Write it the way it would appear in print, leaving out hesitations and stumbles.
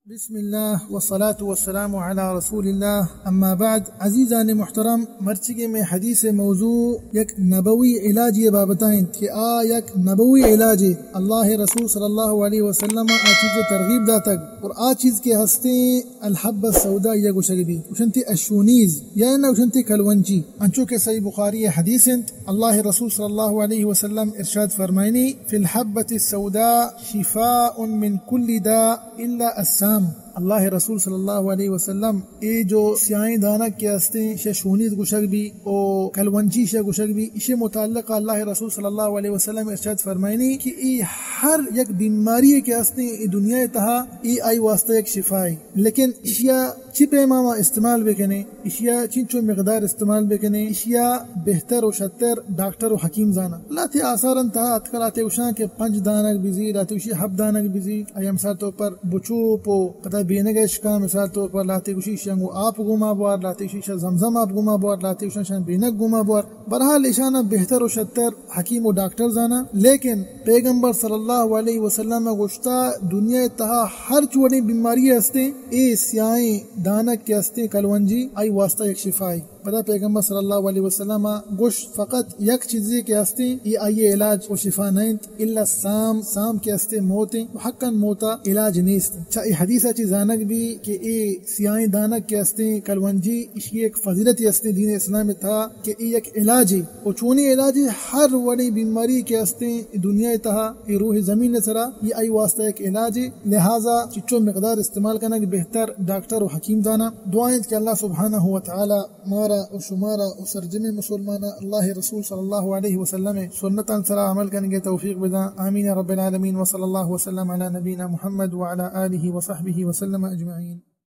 بسم الله والصلاة والسلام على رسول الله اما بعد عزیزان محترم مرچگی میں حدیث موضوع یک نبوی علاج یہ بابتائیں کہ یک نبوی علاج اللہ رسول صلی اللہ علیہ وسلم چیز ترغیب داتک اور چیز کے ہستے الحب السوداء یا گشگبی وشنتی الشونیز یا نہ وشنتی کلونجی انچو کے صحیح بخاری حدیث اللہ رسول صلی اللہ علیہ وسلم ارشاد فرمائنی فی الحبۃ السوداء شفاء من کل داء الا السام اللہ رسول صلی اللہ علیہ وسلم ای جو سیائیں دانا کے ہستے شے شونیز گشک بھی او کلونچی شے گشک بھی اسے متعلق اللہ رسول صلی اللہ علیہ وسلم ارشاد فرمائنی کہ ای ہر یک بیماری کے ہستے ای دنیا تہا ای آئی واسطہ ایک شفا ہے، لیکن اشیا چی پیماما استعمال بکنے، اشیا چنچو مقدار استعمال بکنے، اشیا بہتر و شتر ڈاکٹر و حکیم زانا اللہ تی آثارن تہا اتکر آتے اشان کے 5 دانک بیزی لاتے اشی 7 دانک بیزی آئی مثال طور پر بچو پو پتہ بینگا شکا مثال طور پر لاتے اشی شنگو آپ گما بوار لاتے اشی زمزم آپ گما بوار لاتے اشان بینک گما بوار برحال اشانہ بہتر و شتر حکیم و ڈاکٹر زانا، لیکن پیغمبر صلی اللہ علیہ وسلم گوشتا دنیا تہا ہر چوڑی بیماری ہستے اے سیائیں دانک کے ہستے کلونجی آئی واسطہ ایک شفائی بتا پیغمبر صلی اللہ علیہ وسلم گوشت فقط یک چیزی کے ہستے یہ آئیے علاج و شفا نہیں الا سام کے ہستے موتیں حقا موتا علاج نیست چاہی حدیثہ چی زانک بھی کہ اے سیائیں دانک کے ہستے کلونجی اسی ایک فضیلت ہستے دین اسلام تھا کہ یہ ایک علاج ہے اور چونی علاج ہر وڑی بیماری کے ہستے دنیا تہا یہ روح زمین سرا یہ آئی واسطہ ایک علاج ہے، لہذا چچو مقدار استعمال کرنا کہ بہتر ڈاکٹر و حکیم دانا دعائیں کہ اللہ سبحانہ و تعالی مارا و شمارا و سرجم مسلمانہ اللہ رسول صلی اللہ علیہ وسلم سنتا سرا عمل کرنے کے توفیق بدا آمین رب العالمین وصلی اللہ وسلم علی نبینا محمد وعلی آلہ وصحبہ وسلم اجمعین۔